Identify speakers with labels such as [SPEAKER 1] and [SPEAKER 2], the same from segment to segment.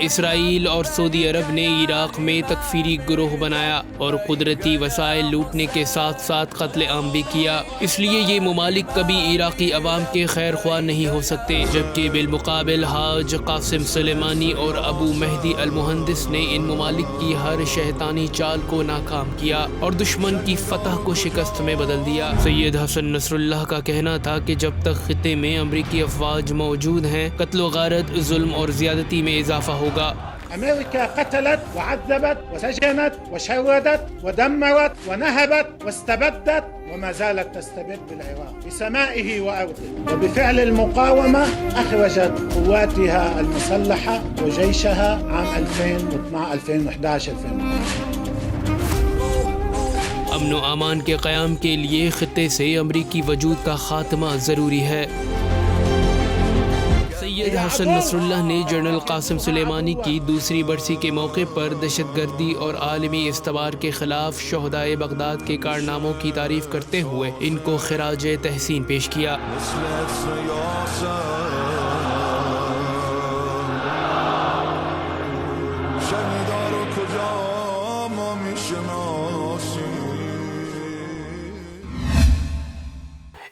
[SPEAKER 1] اسرائیل اور سعودی عرب نے عراق میں تکفیری گروہ بنایا اور قدرتی وسائل لوٹنے کے ساتھ ساتھ قتل عام بھی کیا، اس لیے یہ ممالک کبھی عراقی عوام کے خیر خواہ نہیں ہو سکتے، جبکہ بالمقابل حاج قاسم سلیمانی اور ابو مہدی المہندس نے ان ممالک کی ہر شیطانی چال کو ناکام کیا اور دشمن کی فتح کو شکست میں بدل دیا۔ سید حسن نصر اللہ کا کہنا تھا کہ جب تک خطے میں امریکی افواج موجود ہیں، قتل و غارت، ظلم اور زیادتی میں اضافہ ہوگا۔
[SPEAKER 2] أمريكا قتلت وعذبت وسجنت وشردت ودمرت ونهبت واستبدت وما زالت تستبد بالعراق بسمائه وأرضه، وبفعل المقاومة أخرجت قواتها المسلحة وجيشها عام 2011-2012
[SPEAKER 1] امن و امان کے قیام کے لیے خطے سے امریکی وجود کا خاتمہ ضروری ہے۔ سید حسن نصر اللہ نے جنرل قاسم سلیمانی کی دوسری برسی کے موقع پر دہشت گردی اور عالمی استعمار کے خلاف شہدائے بغداد کے کارناموں کی تعریف کرتے ہوئے ان کو خراج تحسین پیش کیا۔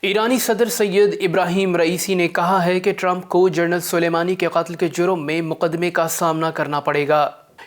[SPEAKER 1] ایرانی صدر سید ابراہیم رئیسی نے کہا ہے کہ ٹرمپ کو جنرل سلیمانی کے قتل کے جرم میں مقدمے کا سامنا کرنا پڑے گا۔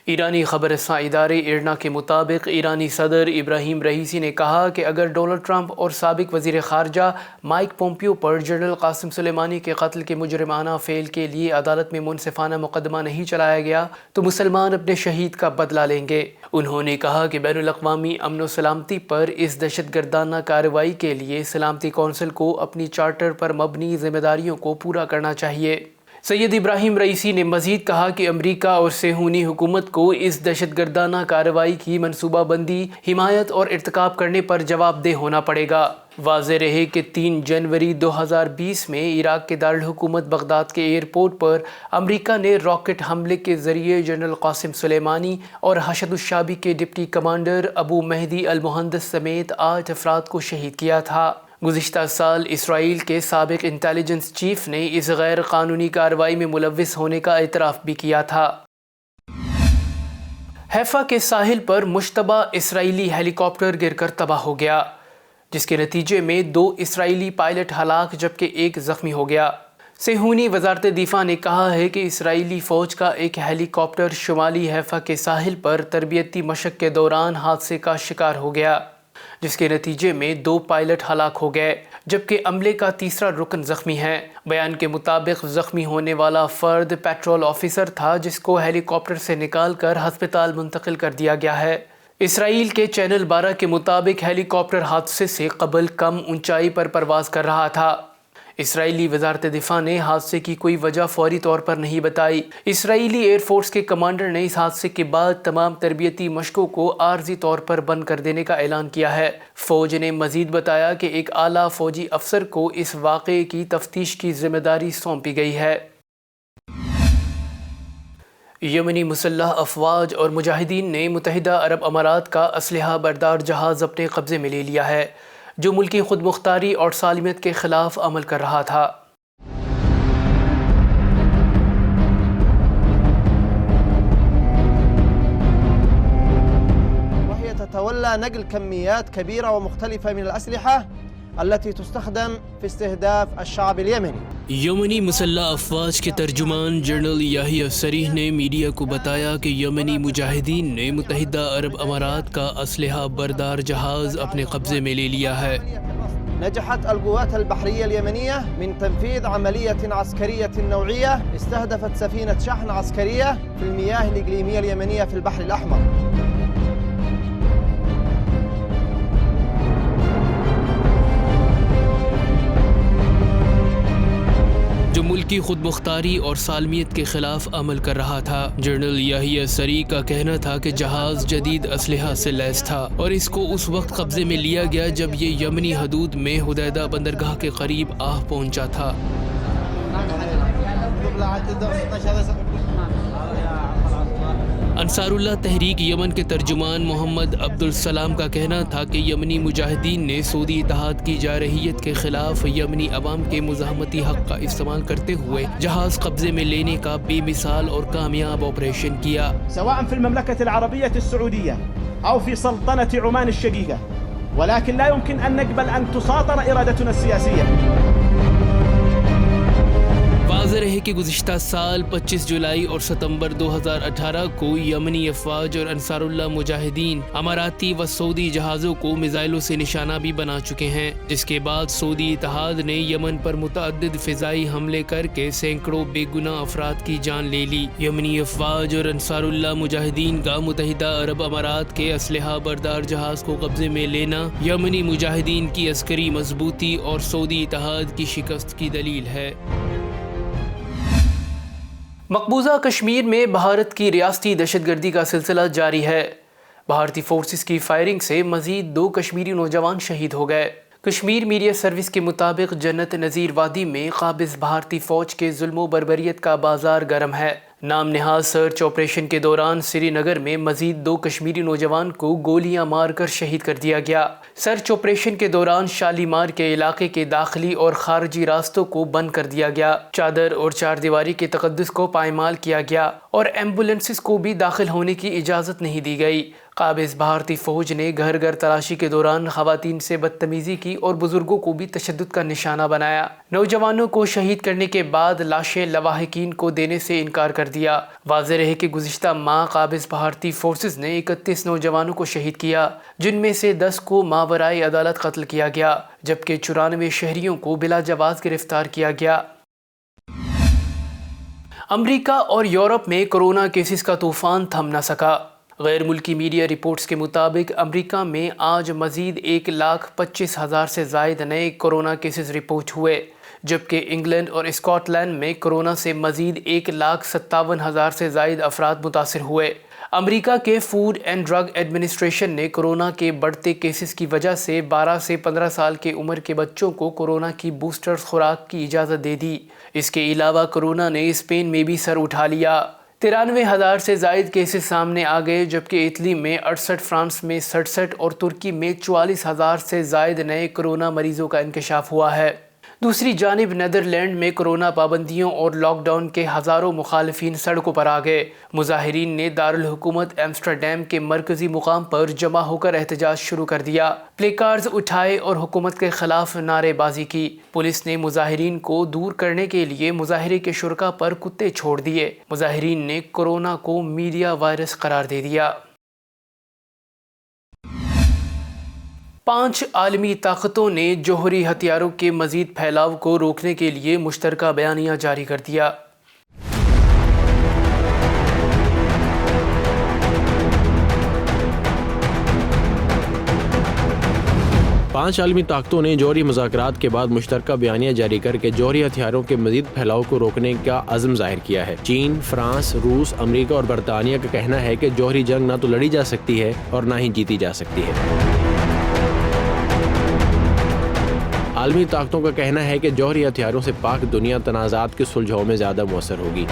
[SPEAKER 1] ایرانی خبر رساں ادارے ایرنا کے مطابق ایرانی صدر ابراہیم رئیسی نے کہا کہ اگر ڈونلڈ ٹرمپ اور سابق وزیر خارجہ مائک پومپیو پر جنرل قاسم سلیمانی کے قتل کے مجرمانہ فعل کے لیے عدالت میں منصفانہ مقدمہ نہیں چلایا گیا تو مسلمان اپنے شہید کا بدلہ لیں گے۔ انہوں نے کہا کہ بین الاقوامی امن و سلامتی پر اس دہشت گردانہ کارروائی کے لیے سلامتی کونسل کو اپنی چارٹر پر مبنی ذمہ داریوں کو پورا کرنا چاہیے۔ سید ابراہیم رئیسی نے مزید کہا کہ امریکہ اور صہیونی حکومت کو اس دہشت گردانہ کارروائی کی منصوبہ بندی، حمایت اور ارتکاب کرنے پر جواب دہ ہونا پڑے گا۔ واضح رہے کہ 3 جنوری 2020 میں عراق کے دارالحکومت بغداد کے ایئرپورٹ پر امریکہ نے راکٹ حملے کے ذریعے جنرل قاسم سلیمانی اور حشد الشعبی کے ڈپٹی کمانڈر ابو مہدی المہندس سمیت 8 افراد کو شہید کیا تھا۔ گزشتہ سال اسرائیل کے سابق انٹیلیجنس چیف نے اس غیر قانونی کارروائی میں ملوث ہونے کا اعتراف بھی کیا تھا۔ حیفا کے ساحل پر مشتبہ اسرائیلی ہیلی کاپٹر گر کر تباہ ہو گیا، جس کے نتیجے میں 2 اسرائیلی پائلٹ ہلاک جبکہ 1 زخمی ہو گیا۔ صہیونی وزارت دفاع نے کہا ہے کہ اسرائیلی فوج کا ایک ہیلی کاپٹر شمالی حیفا کے ساحل پر تربیتی مشق کے دوران حادثے کا شکار ہو گیا، جس کے نتیجے میں 2 پائلٹ ہلاک ہو گئے جبکہ عملے کا تیسرا رکن زخمی ہے۔ بیان کے مطابق زخمی ہونے والا فرد پیٹرول آفیسر تھا جس کو ہیلی کاپٹر سے نکال کر ہسپتال منتقل کر دیا گیا ہے۔ اسرائیل کے چینل 12 کے مطابق ہیلی کاپٹر حادثے سے قبل کم اونچائی پر پرواز کر رہا تھا۔ اسرائیلی وزارت دفاع نے حادثے کی کوئی وجہ فوری طور پر نہیں بتائی۔ اسرائیلی ایئر فورس کے کمانڈر نے اس حادثے کے بعد تمام تربیتی مشقوں کو عارضی طور پر بند کر دینے کا اعلان کیا ہے۔ فوج نے مزید بتایا کہ ایک اعلیٰ فوجی افسر کو اس واقعے کی تفتیش کی ذمہ داری سونپی گئی ہے۔ یمنی مسلح افواج اور مجاہدین نے متحدہ عرب امارات کا اسلحہ بردار جہاز اپنے قبضے میں لے لیا ہے، جو ملکی خود مختاری اور سالمیت کے خلاف عمل کر رہا تھا۔
[SPEAKER 3] وهي تتولى نقل كميات كبيرة ومختلفة من الأسلحة التي تستخدم في استهداف الشعب اليمني۔
[SPEAKER 1] یمنی مسلح افواج کے ترجمان جنرل یحییٰ سریح نے میڈیا کو بتایا کہ یمنی مجاہدین نے متحدہ عرب امارات کا اسلحہ بردار جہاز اپنے قبضے میں لے لیا ہے۔
[SPEAKER 3] نجحت القوات البحرية اليمنية من تنفيذ عملية عسكرية نوعية استهدفت سفينة شحن عسكرية في المياه الإقليمية اليمنية في البحر الأحمر۔
[SPEAKER 1] جو ملکی خود مختاری اور سالمیت کے خلاف عمل کر رہا تھا۔ جنرل یحییٰ سریح کا کہنا تھا کہ جہاز جدید اسلحہ سے لیس تھا اور اس کو اس وقت قبضے میں لیا گیا جب یہ یمنی حدود میں حدیدہ بندرگاہ کے قریب پہنچا تھا۔ انصار اللہ تحریک یمن کے ترجمان محمد عبدالسلام کا کہنا تھا کہ یمنی مجاہدین نے سعودی اتحاد کی جارحیت کے خلاف یمنی عوام کے مزاحمتی حق کا استعمال کرتے ہوئے جہاز قبضے میں لینے کا بے مثال اور کامیاب آپریشن کیا.
[SPEAKER 4] سواء في المملكة العربية السعودية أو في سلطنة عمان الشقيقة، ولكن لا يمكن أن نقبل أن تساطر إرادتنا السياسية.
[SPEAKER 1] واضح ہے کہ گزشتہ سال 25 جولائی اور ستمبر 2018 کو یمنی افواج اور انصار اللہ مجاہدین اماراتی و سعودی جہازوں کو میزائلوں سے نشانہ بھی بنا چکے ہیں، جس کے بعد سعودی اتحاد نے یمن پر متعدد فضائی حملے کر کے سینکڑوں بے گناہ افراد کی جان لے لی. یمنی افواج اور انصار اللہ مجاہدین کا متحدہ عرب امارات کے اسلحہ بردار جہاز کو قبضے میں لینا یمنی مجاہدین کی عسکری مضبوطی اور سعودی اتحاد کی شکست کی دلیل ہے. مقبوضہ کشمیر میں بھارت کی ریاستی دہشت گردی کا سلسلہ جاری ہے. بھارتی فورسز کی فائرنگ سے مزید 2 کشمیری نوجوان شہید ہو گئے. کشمیر میڈیا سروس کے مطابق جنت نذیر وادی میں قابض بھارتی فوج کے ظلم و بربریت کا بازار گرم ہے. نام نہاد سرچ آپریشن کے دوران سری نگر میں مزید 2 کشمیری نوجوان کو گولیاں مار کر شہید کر دیا گیا. سرچ آپریشن کے دوران شالیمار کے علاقے کے داخلی اور خارجی راستوں کو بند کر دیا گیا. چادر اور چار دیواری کے تقدس کو پائمال کیا گیا اور ایمبولینسز کو بھی داخل ہونے کی اجازت نہیں دی گئی. قابض بھارتی فوج نے گھر گھر تلاشی کے دوران خواتین سے بدتمیزی کی اور بزرگوں کو بھی تشدد کا نشانہ بنایا. نوجوانوں کو شہید کرنے کے بعد لاشیں لواحقین کو دینے سے انکار کر دیا. واضح رہے کہ گزشتہ ماہ قابض بھارتی فورسز نے 31 نوجوانوں کو شہید کیا، جن میں سے 10 کو ماورائے عدالت قتل کیا گیا، جبکہ 94 شہریوں کو بلا جواز گرفتار کیا گیا. امریکہ اور یورپ میں کرونا کیسز کا طوفان تھم نہ سکا. غیر ملکی میڈیا رپورٹس کے مطابق امریکہ میں آج مزید 1,25,000 سے زائد نئے کرونا کیسز رپورٹ ہوئے، جبکہ انگلینڈ اور اسکاٹ لینڈ میں کرونا سے مزید 1,57,000 سے زائد افراد متاثر ہوئے. امریکہ کے فوڈ اینڈ ڈرگ ایڈمنسٹریشن نے کرونا کے بڑھتے کیسز کی وجہ سے 12 سے 15 سال کے عمر کے بچوں کو کرونا کی بوسٹر خوراک کی اجازت دے دی. اس کے علاوہ کرونا نے اسپین میں بھی سر اٹھا لیا. 93,000 سے زائد کیسز سامنے آ گئے، جبکہ اٹلی میں 68، فرانس میں 67 اور ترکی میں 44,000 سے زائد نئے کرونا مریضوں کا انکشاف ہوا ہے. دوسری جانب نیدرلینڈ میں کرونا پابندیوں اور لاک ڈاؤن کے ہزاروں مخالفین سڑکوں پر آ گئے. مظاہرین نے دارالحکومت ایمسٹرڈیم کے مرکزی مقام پر جمع ہو کر احتجاج شروع کر دیا. پلے کارڈز اٹھائے اور حکومت کے خلاف نعرے بازی کی. پولیس نے مظاہرین کو دور کرنے کے لیے مظاہرے کے شرکاء پر کتے چھوڑ دیے. مظاہرین نے کورونا کو میڈیا وائرس قرار دے دیا. 5 عالمی طاقتوں نے جوہری ہتھیاروں کے مزید پھیلاؤ کو روکنے کے لیے مشترکہ بیانیہ جاری کر دیا.
[SPEAKER 5] پانچ عالمی طاقتوں نے جوہری مذاکرات کے بعد مشترکہ بیانیہ جاری کر کے جوہری ہتھیاروں کے مزید پھیلاؤ کو روکنے کا عزم ظاہر کیا ہے. چین، فرانس، روس، امریکہ اور برطانیہ کا کہنا ہے کہ جوہری جنگ نہ تو لڑی جا سکتی ہے اور نہ ہی جیتی جا سکتی ہے. عالمی طاقتوں کا کہنا ہے کہ جوہری ہتھیاروں سے پاک دنیا تنازعات کے سلجھاؤ میں زیادہ مؤثر ہوگی.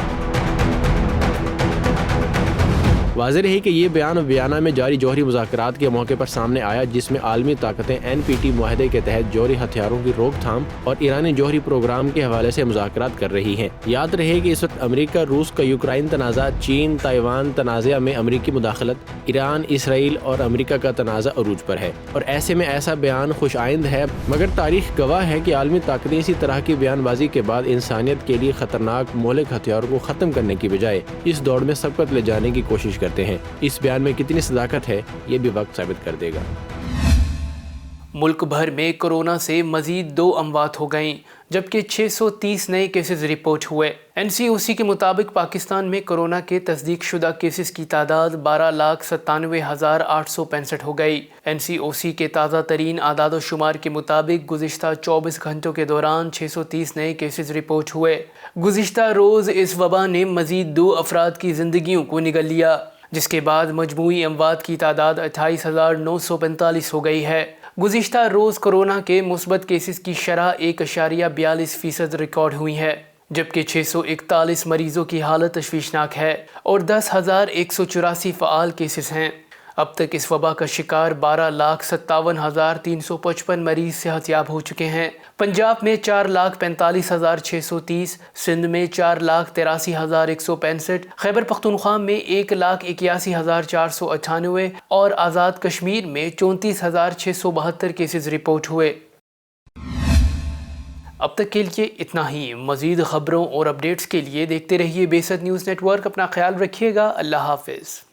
[SPEAKER 5] واضح رہی کہ یہ بیان ویانا میں جاری جوہری مذاکرات کے موقع پر سامنے آیا، جس میں عالمی طاقتیں NPT معاہدے کے تحت جوہری ہتھیاروں کی روک تھام اور ایرانی جوہری پروگرام کے حوالے سے مذاکرات کر رہی ہیں. یاد رہے کہ اس وقت امریکہ روس کا یوکرائن تنازع، چین تائیوان تنازع میں امریکی مداخلت، ایران اسرائیل اور امریکہ کا تنازع عروج پر ہے، اور ایسے میں ایسا بیان خوش آئند ہے. مگر تاریخ گواہ ہے کہ عالمی طاقتیں اسی طرح کی بیان بازی کے بعد انسانیت کے لیے خطرناک مہلک ہتھیاروں کو ختم کرنے کی بجائے اس دوڑ میں سبقت لے جانے کی کوشش کرتے ہیں. اس بیان میں کتنی صداقت ہے یہ بھی وقت ثابت کر دے گا.
[SPEAKER 1] ملک بھر میں کورونا سے مزید 2 اموات ہو گئیں، جبکہ 630 نئے کیسز رپورٹ ہوئے. NCOC کے مطابق پاکستان میں کورونا کے تصدیق شدہ کیسز کی تعداد 12,97,865 ہو گئی. NCOC کے تازہ ترین اعداد و شمار کے مطابق گزشتہ 24 گھنٹوں کے دوران 630 نئے کیسز رپورٹ ہوئے. گزشتہ روز اس وبا نے مزید 2 افراد کی زندگیوں کو نگل لیا، جس کے بعد مجموعی اموات کی تعداد 28,945 ہو گئی ہے. گزشتہ روز کورونا کے مثبت کیسز کی شرح 1.42% ریکارڈ ہوئی ہے. جبکہ 641 مریضوں کی حالت تشویشناک ہے اور 10,184 فعال کیسز ہیں۔ اب تک اس وبا کا شکار 12,57,355 مریض صحت یاب ہو چکے ہیں۔ پنجاب میں 4,45,630، سندھ میں 4,83,165، خیبر پختونخوا میں 1,81,498 اور آزاد کشمیر میں 34,672 کیسز رپورٹ ہوئے۔ اب تک کے لیے اتنا ہی۔ مزید خبروں اور اپڈیٹس کے لیے دیکھتے رہیے بے سد نیوز نیٹ ورک۔ اپنا خیال رکھیے گا۔ اللہ حافظ۔